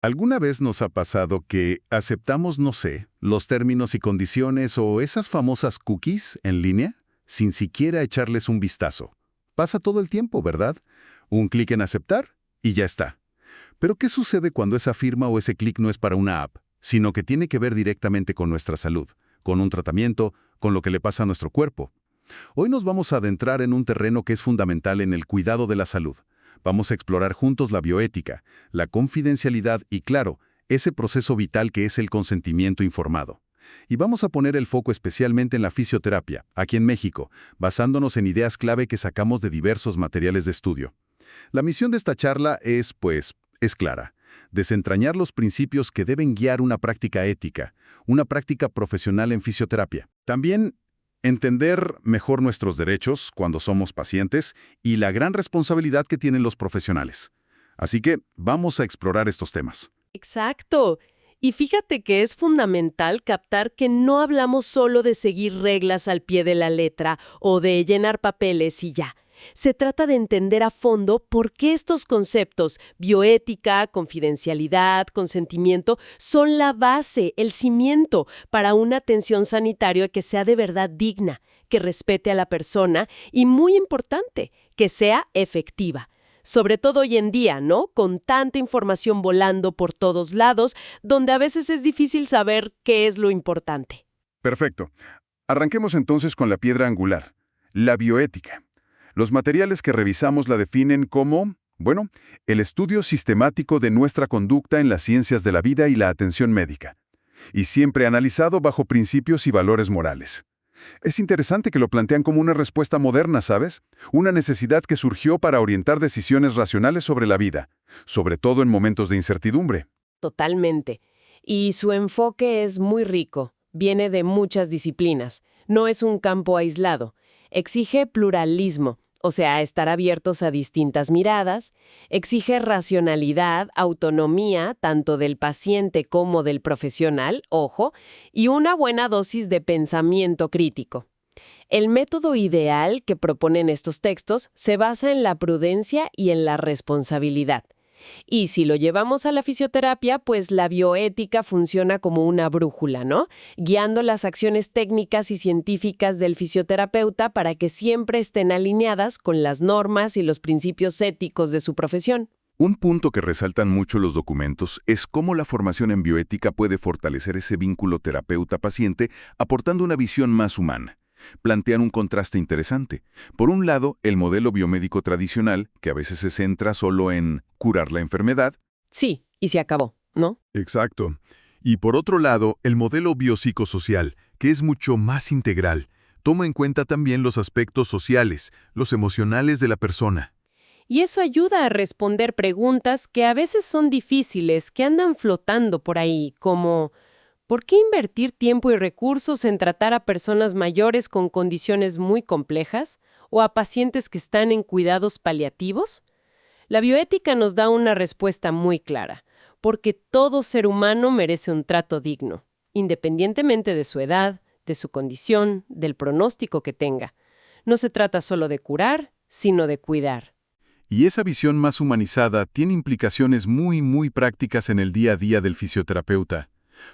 ¿Alguna vez nos ha pasado que aceptamos, no sé, los términos y condiciones o esas famosas cookies en línea sin siquiera echarles un vistazo? Pasa todo el tiempo, ¿verdad? Un clic en aceptar y ya está. Pero ¿qué sucede cuando esa firma o ese clic no es para una app, sino que tiene que ver directamente con nuestra salud, con un tratamiento, con lo que le pasa a nuestro cuerpo? Hoy nos vamos a adentrar en un terreno que es fundamental en el cuidado de la salud. Vamos a explorar juntos la bioética, la confidencialidad y, claro, ese proceso vital que es el consentimiento informado. Y vamos a poner el foco especialmente en la fisioterapia, aquí en México, basándonos en ideas clave que sacamos de diversos materiales de estudio. La misión de esta charla es clara: desentrañar los principios que deben guiar una práctica ética, una práctica profesional en fisioterapia. También entender mejor nuestros derechos cuando somos pacientes y la gran responsabilidad que tienen los profesionales. Así que vamos a explorar estos temas. Exacto. Y fíjate que es fundamental captar que no hablamos solo de seguir reglas al pie de la letra o de llenar papeles y ya. Se trata de entender a fondo por qué estos conceptos, bioética, confidencialidad, consentimiento, son la base, el cimiento para una atención sanitaria que sea de verdad digna, que respete a la persona y, muy importante, que sea efectiva. Sobre todo hoy en día, ¿no? Con tanta información volando por todos lados, donde a veces es difícil saber qué es lo importante. Perfecto. Arranquemos entonces con la piedra angular, la bioética. Los materiales que revisamos la definen como, el estudio sistemático de nuestra conducta en las ciencias de la vida y la atención médica, y siempre analizado bajo principios y valores morales. Es interesante que lo plantean como una respuesta moderna, ¿sabes? Una necesidad que surgió para orientar decisiones racionales sobre la vida, sobre todo en momentos de incertidumbre. Totalmente. Y su enfoque es muy rico, viene de muchas disciplinas, no es un campo aislado. Exige pluralismo, o sea, estar abiertos a distintas miradas, exige racionalidad, autonomía, tanto del paciente como del profesional, ojo, y una buena dosis de pensamiento crítico. El método ideal que proponen estos textos se basa en la prudencia y en la responsabilidad. Y si lo llevamos a la fisioterapia, pues la bioética funciona como una brújula, ¿no? Guiando las acciones técnicas y científicas del fisioterapeuta para que siempre estén alineadas con las normas y los principios éticos de su profesión. Un punto que resaltan mucho los documentos es cómo la formación en bioética puede fortalecer ese vínculo terapeuta-paciente aportando una visión más humana. Plantean un contraste interesante. Por un lado, el modelo biomédico tradicional, que a veces se centra solo en curar la enfermedad. Sí, y se acabó, ¿no? Exacto. Y por otro lado, el modelo biopsicosocial, que es mucho más integral. Toma en cuenta también los aspectos sociales, los emocionales de la persona. Y eso ayuda a responder preguntas que a veces son difíciles, que andan flotando por ahí, como ¿por qué invertir tiempo y recursos en tratar a personas mayores con condiciones muy complejas o a pacientes que están en cuidados paliativos? La bioética nos da una respuesta muy clara, porque todo ser humano merece un trato digno, independientemente de su edad, de su condición, del pronóstico que tenga. No se trata solo de curar, sino de cuidar. Y esa visión más humanizada tiene implicaciones muy prácticas en el día a día del fisioterapeuta.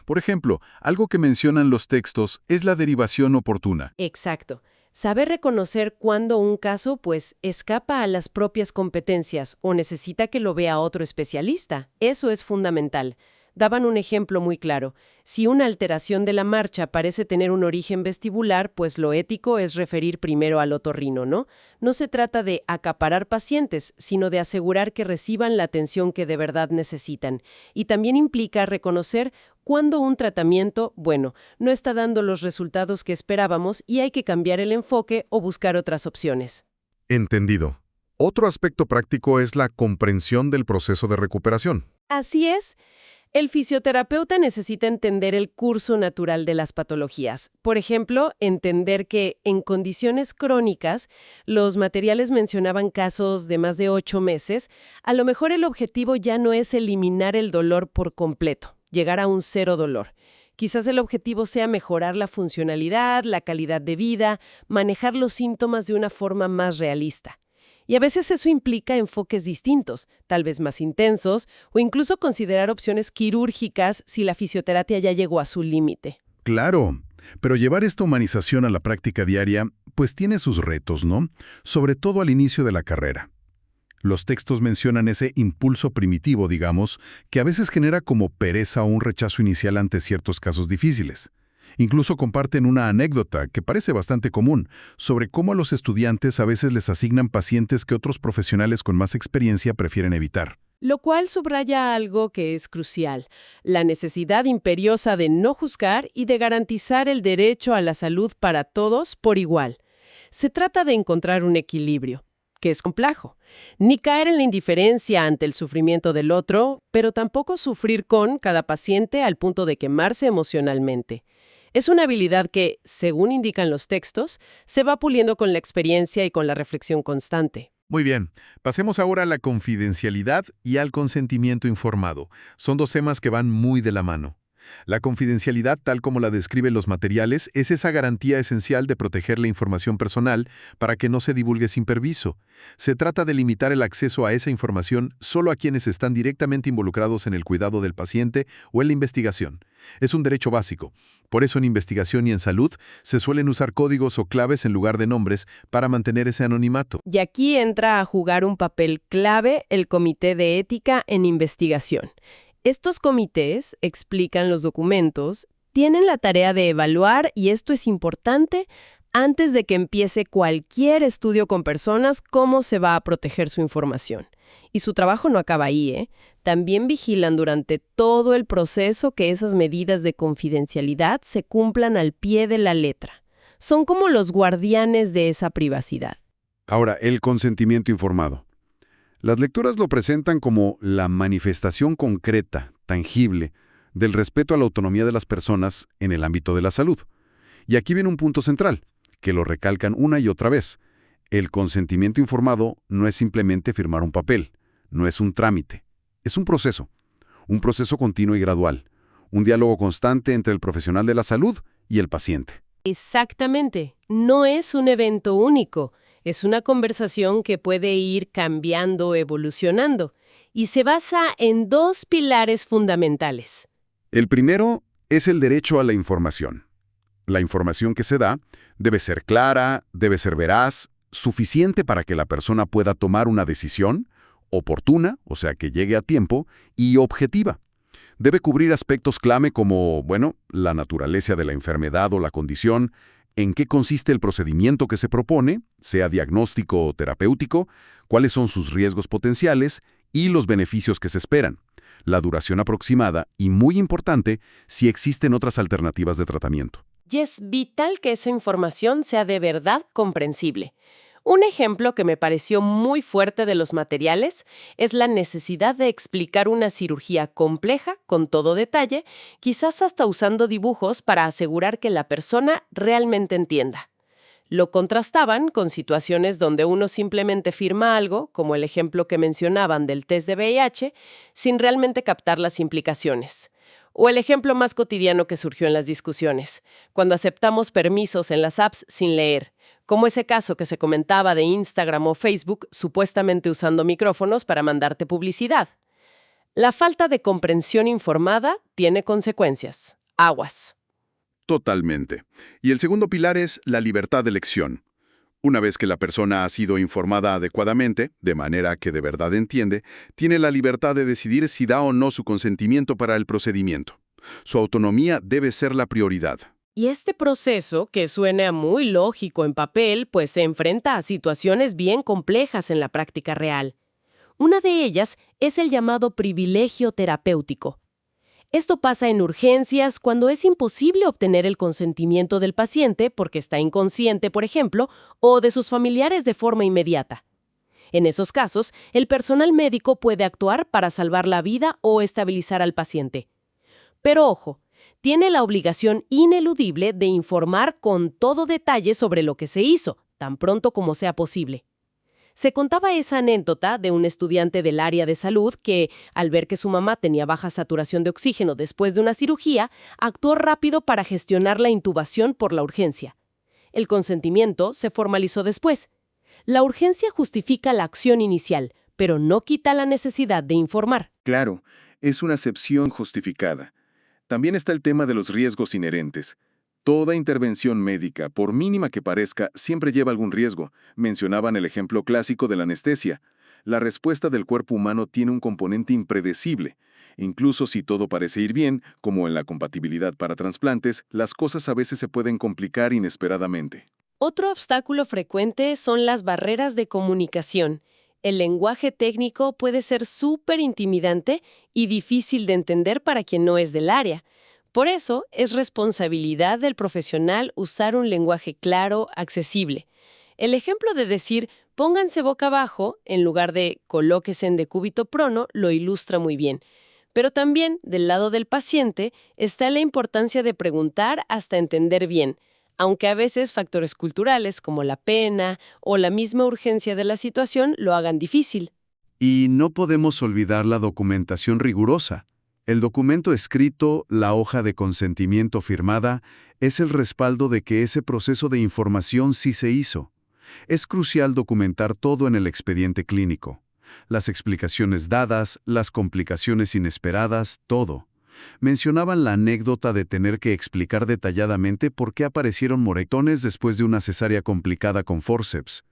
Por ejemplo, algo que mencionan los textos es la derivación oportuna. Exacto. Saber reconocer cuándo un caso, escapa a las propias competencias o necesita que lo vea otro especialista. Eso es fundamental. Daban un ejemplo muy claro. Si una alteración de la marcha parece tener un origen vestibular, pues lo ético es referir primero al otorrino, ¿no? No se trata de acaparar pacientes, sino de asegurar que reciban la atención que de verdad necesitan. Y también implica reconocer cuando un tratamiento, no está dando los resultados que esperábamos y hay que cambiar el enfoque o buscar otras opciones. Entendido. Otro aspecto práctico es la comprensión del proceso de recuperación. Así es. El fisioterapeuta necesita entender el curso natural de las patologías. Por ejemplo, entender que en condiciones crónicas, los materiales mencionaban casos de más de 8 meses, a lo mejor el objetivo ya no es eliminar el dolor por completo, llegar a un cero dolor. Quizás el objetivo sea mejorar la funcionalidad, la calidad de vida, manejar los síntomas de una forma más realista. Y a veces eso implica enfoques distintos, tal vez más intensos, o incluso considerar opciones quirúrgicas si la fisioterapia ya llegó a su límite. Claro, pero llevar esta humanización a la práctica diaria, pues tiene sus retos, ¿no? Sobre todo al inicio de la carrera. Los textos mencionan ese impulso primitivo, digamos, que a veces genera como pereza o un rechazo inicial ante ciertos casos difíciles. Incluso comparten una anécdota, que parece bastante común, sobre cómo a los estudiantes a veces les asignan pacientes que otros profesionales con más experiencia prefieren evitar. Lo cual subraya algo que es crucial, la necesidad imperiosa de no juzgar y de garantizar el derecho a la salud para todos por igual. Se trata de encontrar un equilibrio, que es complejo. Ni caer en la indiferencia ante el sufrimiento del otro, pero tampoco sufrir con cada paciente al punto de quemarse emocionalmente. Es una habilidad que, según indican los textos, se va puliendo con la experiencia y con la reflexión constante. Muy bien, pasemos ahora a la confidencialidad y al consentimiento informado. Son dos temas que van muy de la mano. La confidencialidad, tal como la describen los materiales, es esa garantía esencial de proteger la información personal para que no se divulgue sin permiso. Se trata de limitar el acceso a esa información solo a quienes están directamente involucrados en el cuidado del paciente o en la investigación. Es un derecho básico. Por eso en investigación y en salud se suelen usar códigos o claves en lugar de nombres para mantener ese anonimato. Y aquí entra a jugar un papel clave el Comité de Ética en Investigación. Estos comités, explican los documentos, tienen la tarea de evaluar, y esto es importante, antes de que empiece cualquier estudio con personas, cómo se va a proteger su información. Y su trabajo no acaba ahí, ¿eh? También vigilan durante todo el proceso que esas medidas de confidencialidad se cumplan al pie de la letra. Son como los guardianes de esa privacidad. Ahora, el consentimiento informado. Las lecturas lo presentan como la manifestación concreta, tangible, del respeto a la autonomía de las personas en el ámbito de la salud. Y aquí viene un punto central, que lo recalcan una y otra vez. El consentimiento informado no es simplemente firmar un papel, no es un trámite, es un proceso continuo y gradual, un diálogo constante entre el profesional de la salud y el paciente. Exactamente, no es un evento único. Es una conversación que puede ir cambiando, evolucionando, y se basa en dos pilares fundamentales. El primero es el derecho a la información. La información que se da debe ser clara, debe ser veraz, suficiente para que la persona pueda tomar una decisión, oportuna, o sea, que llegue a tiempo, y objetiva. Debe cubrir aspectos clave como, la naturaleza de la enfermedad o la condición, en qué consiste el procedimiento que se propone, sea diagnóstico o terapéutico, cuáles son sus riesgos potenciales y los beneficios que se esperan, la duración aproximada y, muy importante, si existen otras alternativas de tratamiento. Y es vital que esa información sea de verdad comprensible. Un ejemplo que me pareció muy fuerte de los materiales es la necesidad de explicar una cirugía compleja con todo detalle, quizás hasta usando dibujos para asegurar que la persona realmente entienda. Lo contrastaban con situaciones donde uno simplemente firma algo, como el ejemplo que mencionaban del test de VIH, sin realmente captar las implicaciones. O el ejemplo más cotidiano que surgió en las discusiones, cuando aceptamos permisos en las apps sin leer, como ese caso que se comentaba de Instagram o Facebook supuestamente usando micrófonos para mandarte publicidad. La falta de comprensión informada tiene consecuencias. Aguas. Totalmente. Y el segundo pilar es la libertad de elección. Una vez que la persona ha sido informada adecuadamente, de manera que de verdad entiende, tiene la libertad de decidir si da o no su consentimiento para el procedimiento. Su autonomía debe ser la prioridad. Y este proceso, que suena muy lógico en papel, pues se enfrenta a situaciones bien complejas en la práctica real. Una de ellas es el llamado privilegio terapéutico. Esto pasa en urgencias cuando es imposible obtener el consentimiento del paciente porque está inconsciente, por ejemplo, o de sus familiares de forma inmediata. En esos casos, el personal médico puede actuar para salvar la vida o estabilizar al paciente. Pero ojo, tiene la obligación ineludible de informar con todo detalle sobre lo que se hizo, tan pronto como sea posible. Se contaba esa anécdota de un estudiante del área de salud que, al ver que su mamá tenía baja saturación de oxígeno después de una cirugía, actuó rápido para gestionar la intubación por la urgencia. El consentimiento se formalizó después. La urgencia justifica la acción inicial, pero no quita la necesidad de informar. Claro, es una acepción justificada. También está el tema de los riesgos inherentes. Toda intervención médica, por mínima que parezca, siempre lleva algún riesgo. Mencionaban el ejemplo clásico de la anestesia. La respuesta del cuerpo humano tiene un componente impredecible. Incluso si todo parece ir bien, como en la compatibilidad para trasplantes, las cosas a veces se pueden complicar inesperadamente. Otro obstáculo frecuente son las barreras de comunicación. El lenguaje técnico puede ser súper intimidante y difícil de entender para quien no es del área. Por eso, es responsabilidad del profesional usar un lenguaje claro, accesible. El ejemplo de decir pónganse boca abajo en lugar de colóquese en decúbito prono lo ilustra muy bien. Pero también, del lado del paciente, está la importancia de preguntar hasta entender bien, aunque a veces factores culturales como la pena o la misma urgencia de la situación lo hagan difícil. Y no podemos olvidar la documentación rigurosa. El documento escrito, la hoja de consentimiento firmada, es el respaldo de que ese proceso de información sí se hizo. Es crucial documentar todo en el expediente clínico. Las explicaciones dadas, las complicaciones inesperadas, todo. Mencionaban la anécdota de tener que explicar detalladamente por qué aparecieron moretones después de una cesárea complicada con forceps.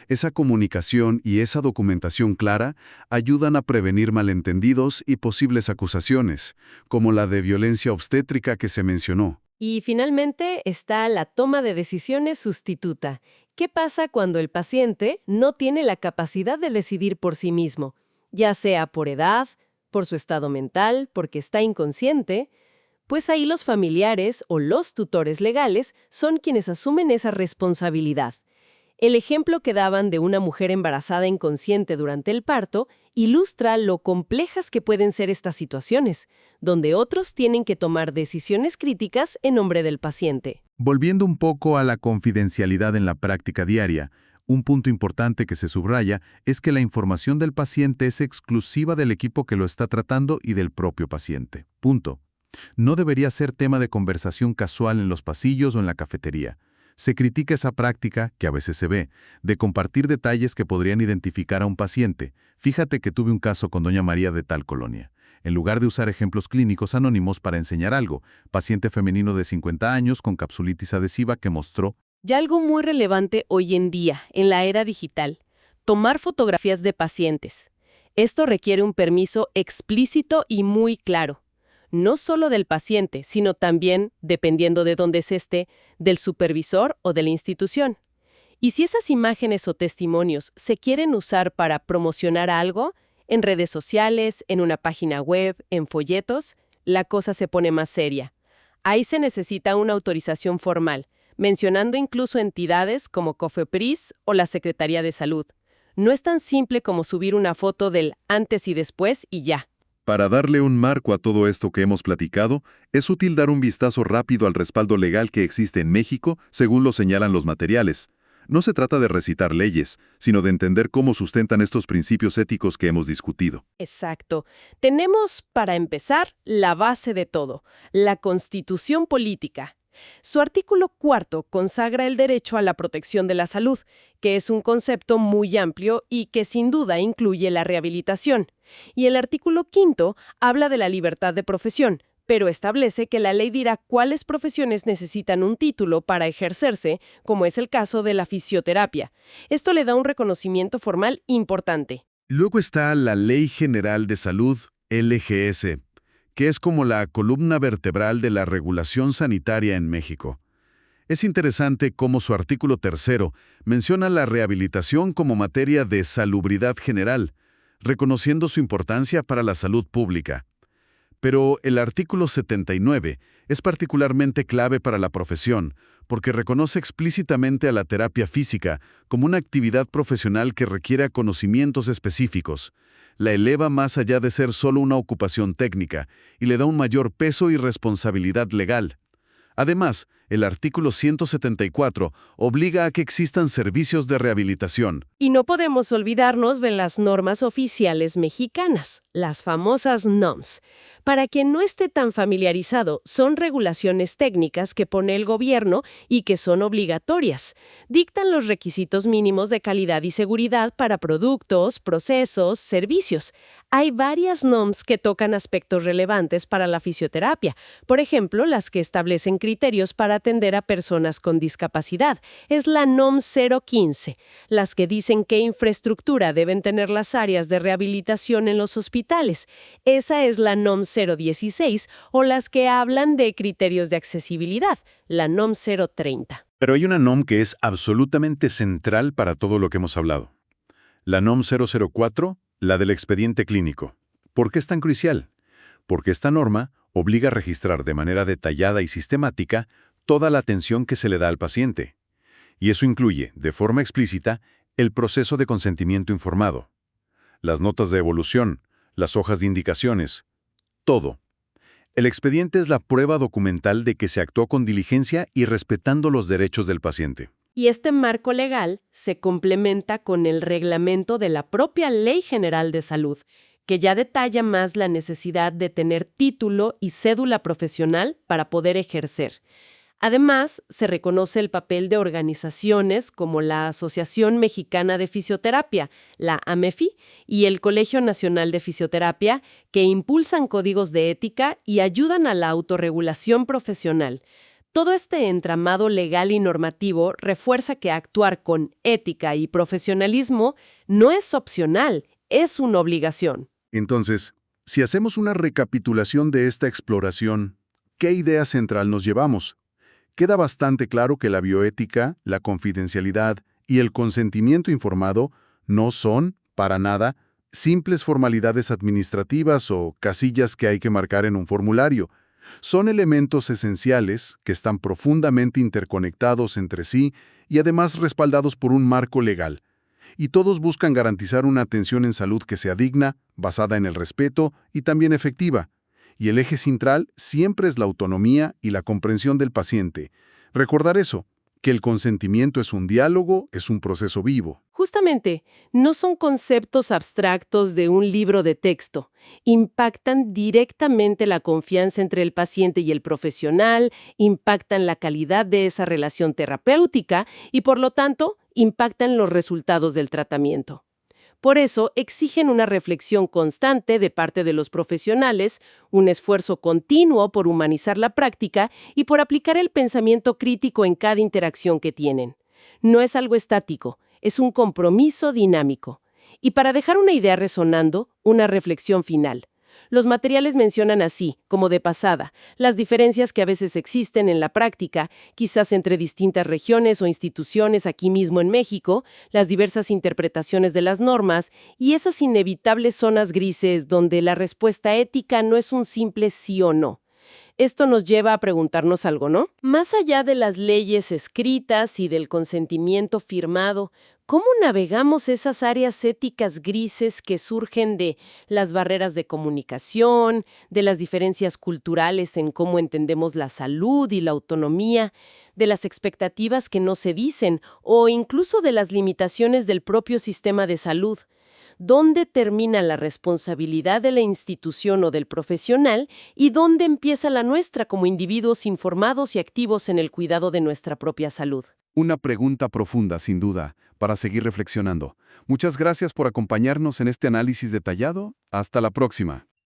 Esa comunicación y esa documentación clara ayudan a prevenir malentendidos y posibles acusaciones, como la de violencia obstétrica que se mencionó. Y finalmente está la toma de decisiones sustituta. ¿Qué pasa cuando el paciente no tiene la capacidad de decidir por sí mismo, ya sea por edad, por su estado mental, porque está inconsciente? Pues ahí los familiares o los tutores legales son quienes asumen esa responsabilidad. El ejemplo que daban de una mujer embarazada inconsciente durante el parto ilustra lo complejas que pueden ser estas situaciones, donde otros tienen que tomar decisiones críticas en nombre del paciente. Volviendo un poco a la confidencialidad en la práctica diaria, un punto importante que se subraya es que la información del paciente es exclusiva del equipo que lo está tratando y del propio paciente. Punto. No debería ser tema de conversación casual en los pasillos o en la cafetería. Se critica esa práctica, que a veces se ve, de compartir detalles que podrían identificar a un paciente. Fíjate que tuve un caso con doña María de tal colonia. En lugar de usar ejemplos clínicos anónimos para enseñar algo, paciente femenino de 50 años con capsulitis adhesiva que mostró. Ya algo muy relevante hoy en día, en la era digital, tomar fotografías de pacientes. Esto requiere un permiso explícito y muy claro. No solo del paciente, sino también, dependiendo de dónde se esté, del supervisor o de la institución. Y si esas imágenes o testimonios se quieren usar para promocionar algo, en redes sociales, en una página web, en folletos, la cosa se pone más seria. Ahí se necesita una autorización formal, mencionando incluso entidades como COFEPRIS o la Secretaría de Salud. No es tan simple como subir una foto del antes y después y ya. Para darle un marco a todo esto que hemos platicado, es útil dar un vistazo rápido al respaldo legal que existe en México, según lo señalan los materiales. No se trata de recitar leyes, sino de entender cómo sustentan estos principios éticos que hemos discutido. Exacto. Tenemos, para empezar, la base de todo, la Constitución Política. Su artículo 4 consagra el derecho a la protección de la salud, que es un concepto muy amplio y que sin duda incluye la rehabilitación. Y el artículo 5 habla de la libertad de profesión, pero establece que la ley dirá cuáles profesiones necesitan un título para ejercerse, como es el caso de la fisioterapia. Esto le da un reconocimiento formal importante. Luego está la Ley General de Salud, LGS, que es como la columna vertebral de la regulación sanitaria en México. Es interesante cómo su artículo 3 menciona la rehabilitación como materia de salubridad general, reconociendo su importancia para la salud pública. Pero el artículo 79 es particularmente clave para la profesión, porque reconoce explícitamente a la terapia física como una actividad profesional que requiere conocimientos específicos. La eleva más allá de ser solo una ocupación técnica y le da un mayor peso y responsabilidad legal. Además, El artículo 174 obliga a que existan servicios de rehabilitación. Y no podemos olvidarnos de las normas oficiales mexicanas, las famosas NOMS. Para quien no esté tan familiarizado, son regulaciones técnicas que pone el gobierno y que son obligatorias. Dictan los requisitos mínimos de calidad y seguridad para productos, procesos, servicios. Hay varias NOMS que tocan aspectos relevantes para la fisioterapia. Por ejemplo, las que establecen criterios para atender a personas con discapacidad. Es la NOM 015. Las que dicen qué infraestructura deben tener las áreas de rehabilitación en los hospitales. Esa es la NOM 016 o las que hablan de criterios de accesibilidad, la NOM 030. Pero hay una NOM que es absolutamente central para todo lo que hemos hablado. La NOM 004, la del expediente clínico. ¿Por qué es tan crucial? Porque esta norma obliga a registrar de manera detallada y sistemática toda la atención que se le da al paciente. Y eso incluye, de forma explícita, el proceso de consentimiento informado, las notas de evolución, las hojas de indicaciones, todo. El expediente es la prueba documental de que se actuó con diligencia y respetando los derechos del paciente. Y este marco legal se complementa con el reglamento de la propia Ley General de Salud, que ya detalla más la necesidad de tener título y cédula profesional para poder ejercer. Además, se reconoce el papel de organizaciones como la Asociación Mexicana de Fisioterapia, la AMEFI, y el Colegio Nacional de Fisioterapia, que impulsan códigos de ética y ayudan a la autorregulación profesional. Todo este entramado legal y normativo refuerza que actuar con ética y profesionalismo no es opcional, es una obligación. Entonces, si hacemos una recapitulación de esta exploración, ¿qué idea central nos llevamos? Queda bastante claro que la bioética, la confidencialidad y el consentimiento informado no son, para nada, simples formalidades administrativas o casillas que hay que marcar en un formulario. Son elementos esenciales que están profundamente interconectados entre sí y además respaldados por un marco legal. Y todos buscan garantizar una atención en salud que sea digna, basada en el respeto y también efectiva. Y el eje central siempre es la autonomía y la comprensión del paciente. Recordar eso, que el consentimiento es un diálogo, es un proceso vivo. Justamente, no son conceptos abstractos de un libro de texto. Impactan directamente la confianza entre el paciente y el profesional, impactan la calidad de esa relación terapéutica y, por lo tanto, impactan los resultados del tratamiento. Por eso, exigen una reflexión constante de parte de los profesionales, un esfuerzo continuo por humanizar la práctica y por aplicar el pensamiento crítico en cada interacción que tienen. No es algo estático, es un compromiso dinámico. Y para dejar una idea resonando, una reflexión final. Los materiales mencionan así, como de pasada, las diferencias que a veces existen en la práctica, quizás entre distintas regiones o instituciones aquí mismo en México, las diversas interpretaciones de las normas y esas inevitables zonas grises donde la respuesta ética no es un simple sí o no. Esto nos lleva a preguntarnos algo, ¿no? Más allá de las leyes escritas y del consentimiento firmado, ¿cómo navegamos esas áreas éticas grises que surgen de las barreras de comunicación, de las diferencias culturales en cómo entendemos la salud y la autonomía, de las expectativas que no se dicen o incluso de las limitaciones del propio sistema de salud? ¿Dónde termina la responsabilidad de la institución o del profesional y dónde empieza la nuestra como individuos informados y activos en el cuidado de nuestra propia salud? Una pregunta profunda, sin duda, para seguir reflexionando. Muchas gracias por acompañarnos en este análisis detallado. Hasta la próxima.